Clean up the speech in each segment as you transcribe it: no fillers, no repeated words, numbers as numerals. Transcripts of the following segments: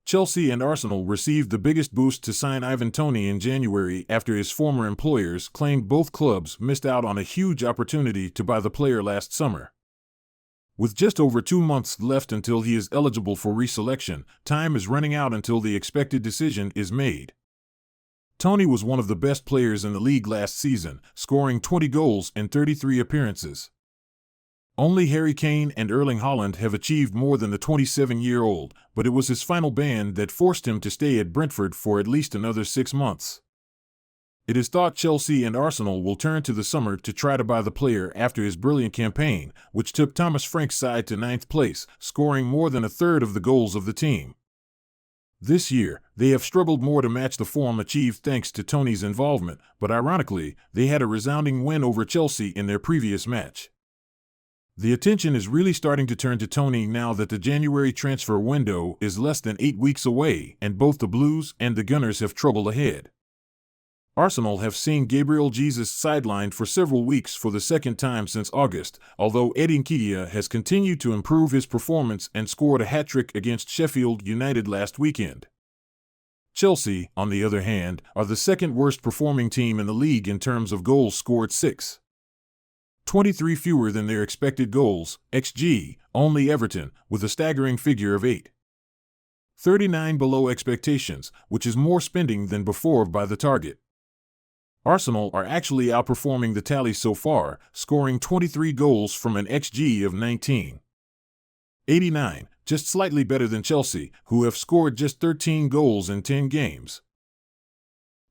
Chelsea and Arsenal received the biggest boost to sign Ivan Toney in January after his former employers claimed both clubs missed out on a huge opportunity to buy the player last summer. With just over 2 months left until he is eligible for reselection, time is running out until the expected decision is made. Toney was one of the best players in the league last season, scoring 20 goals in 33 appearances. Only Harry Kane and Erling Haaland have achieved more than the 27-year-old, but it was his final ban that forced him to stay at Brentford for at least another 6 months. It is thought Chelsea and Arsenal will turn to the summer to try to buy the player after his brilliant campaign, which took Thomas Frank's side to 9th place, scoring more than a third of the goals of the team. This year, they have struggled more to match the form achieved thanks to Toney's involvement, but ironically, they had a resounding win over Chelsea in their previous match. The attention is really starting to turn to Toney now that the January transfer window is less than 8 weeks away and both the Blues and the Gunners have trouble ahead. Arsenal have seen Gabriel Jesus sidelined for several weeks for the second time since August, although Eddie Nketiah has continued to improve his performance and scored a hat-trick against Sheffield United last weekend. Chelsea, on the other hand, are the second worst performing team in the league in terms of goals scored, 23 fewer than their expected goals, XG, only Everton, with a staggering figure of 8.39 below expectations, which is more spending than before by the target. Arsenal are actually outperforming the tally so far, scoring 23 goals from an XG of 19.89, just slightly better than Chelsea, who have scored just 13 goals in 10 games.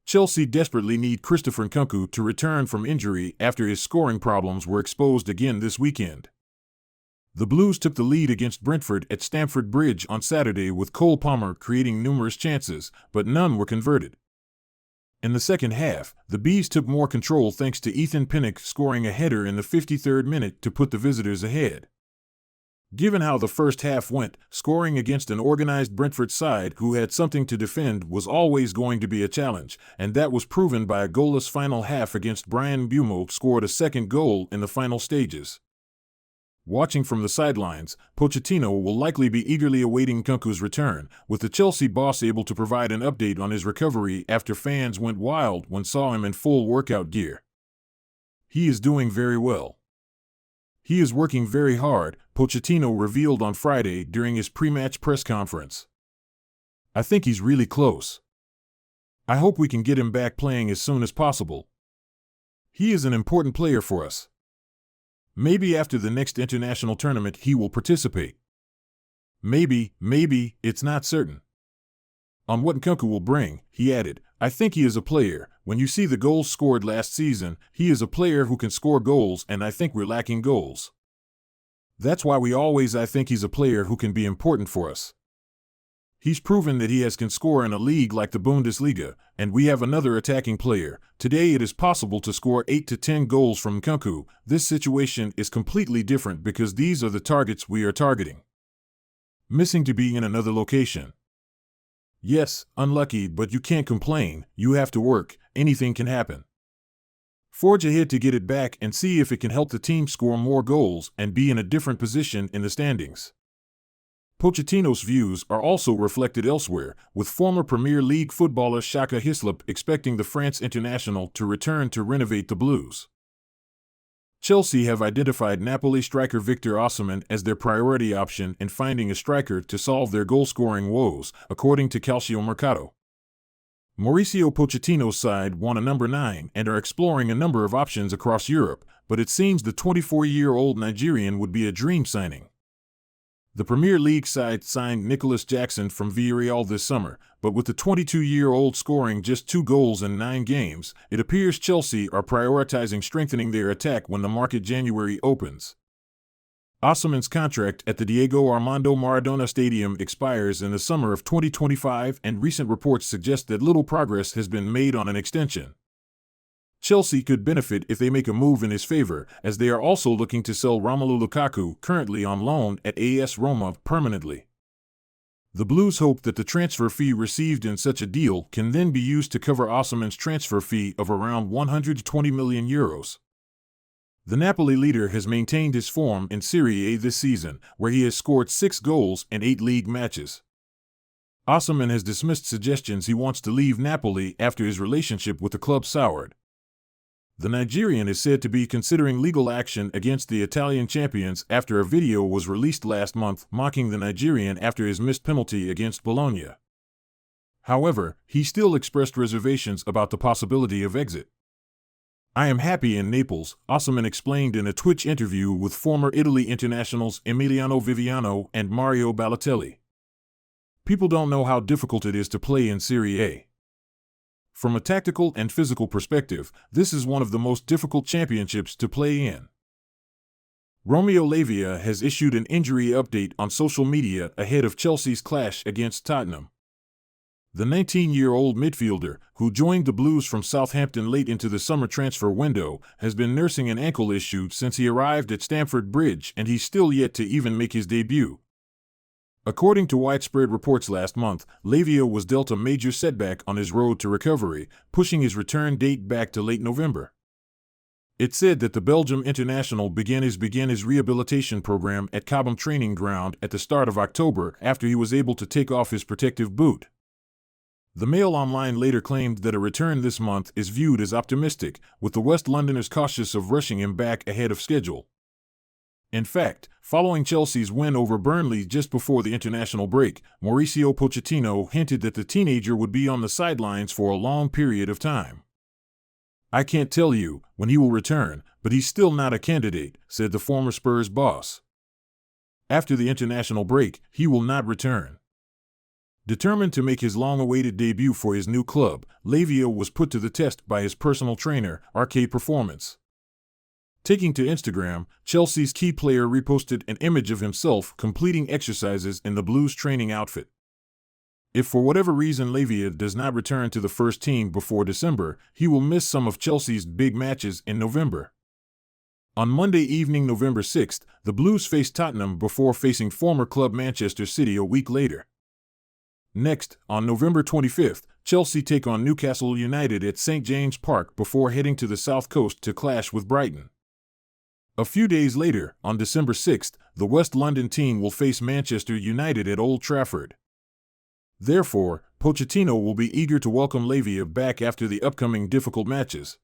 Chelsea desperately need Christopher Nkunku to return from injury after his scoring problems were exposed again this weekend. The Blues took the lead against Brentford at Stamford Bridge on Saturday with Cole Palmer creating numerous chances, but none were converted. In the second half, the Bees took more control thanks to Ethan Pinnock scoring a header in the 53rd minute to put the visitors ahead. Given how the first half went, scoring against an organized Brentford side who had something to defend was always going to be a challenge, and that was proven by a goalless final half against Brian Mbeumo scored a second goal in the final stages. Watching from the sidelines, Pochettino will likely be eagerly awaiting Nkunku's return, with the Chelsea boss able to provide an update on his recovery after fans went wild when saw him in full workout gear. He is doing very well. He is working very hard, Pochettino revealed on Friday during his pre-match press conference. I think he's really close. I hope we can get him back playing as soon as possible. He is an important player for us. Maybe after the next international tournament he will participate. Maybe, it's not certain. On what Nkunku will bring, he added, I think he is a player. When you see the goals scored last season, he is a player who can score goals, and I think we're lacking goals. That's why I think he's a player who can be important for us. He's proven that he can score in a league like the Bundesliga, and we have another attacking player. Today it is possible to score 8 to 10 goals from Nkunku. This situation is completely different because these are the targets we are targeting. Missing to be in another location. Yes, unlucky, but you can't complain. You have to work. Anything can happen. Forge ahead to get it back and see if it can help the team score more goals and be in a different position in the standings. Pochettino's views are also reflected elsewhere, with former Premier League footballer Xhaka Hislop expecting the France international to return to renovate the Blues. Chelsea have identified Napoli striker Victor Osimhen as their priority option in finding a striker to solve their goal-scoring woes, according to Calciomercato. Mauricio Pochettino's side want a number 9 and are exploring a number of options across Europe, but it seems the 24-year-old Nigerian would be a dream signing. The Premier League side signed Nicholas Jackson from Villarreal this summer, but with the 22-year-old scoring just 2 goals in 9 games, it appears Chelsea are prioritizing strengthening their attack when the market January opens. Osimhen's contract at the Diego Armando Maradona Stadium expires in the summer of 2025, and recent reports suggest that little progress has been made on an extension. Chelsea could benefit if they make a move in his favor, as they are also looking to sell Romelu Lukaku, currently on loan at AS Roma, permanently. The Blues hope that the transfer fee received in such a deal can then be used to cover Osimhen's transfer fee of around €120 million. The Napoli leader has maintained his form in Serie A this season, where he has scored 6 goals in 8 league matches. Osimhen has dismissed suggestions he wants to leave Napoli after his relationship with the club soured. The Nigerian is said to be considering legal action against the Italian champions after a video was released last month mocking the Nigerian after his missed penalty against Bologna. However, he still expressed reservations about the possibility of exit. "I am happy in Naples," Osimhen explained in a Twitch interview with former Italy internationals Emiliano Viviano and Mario Balotelli. "People don't know how difficult it is to play in Serie A. From a tactical and physical perspective, this is one of the most difficult championships to play in." Romeo Lavia has issued an injury update on social media ahead of Chelsea's clash against Tottenham. The 19-year-old midfielder, who joined the Blues from Southampton late into the summer transfer window, has been nursing an ankle issue since he arrived at Stamford Bridge, and he's still yet to even make his debut. According to widespread reports last month, Lavia was dealt a major setback on his road to recovery, pushing his return date back to late November. It's said that the Belgium international began his rehabilitation program at Cobham Training Ground at the start of October after he was able to take off his protective boot. The Mail Online later claimed that a return this month is viewed as optimistic, with the West Londoners cautious of rushing him back ahead of schedule. In fact, following Chelsea's win over Burnley just before the international break, Mauricio Pochettino hinted that the teenager would be on the sidelines for a long period of time. "I can't tell you when he will return, but he's still not a candidate," said the former Spurs boss. After the international break, he will not return. Determined to make his long-awaited debut for his new club, Lavia was put to the test by his personal trainer, RK Performance. Taking to Instagram, Chelsea's key player reposted an image of himself completing exercises in the Blues training outfit. If for whatever reason Lavia does not return to the first team before December, he will miss some of Chelsea's big matches in November. On Monday evening, November 6th, the Blues face Tottenham before facing former club Manchester City a week later. Next, on November 25th, Chelsea take on Newcastle United at St. James Park before heading to the South Coast to clash with Brighton. A few days later, on December 6th, the West London team will face Manchester United at Old Trafford. Therefore, Pochettino will be eager to welcome Lavia back after the upcoming difficult matches.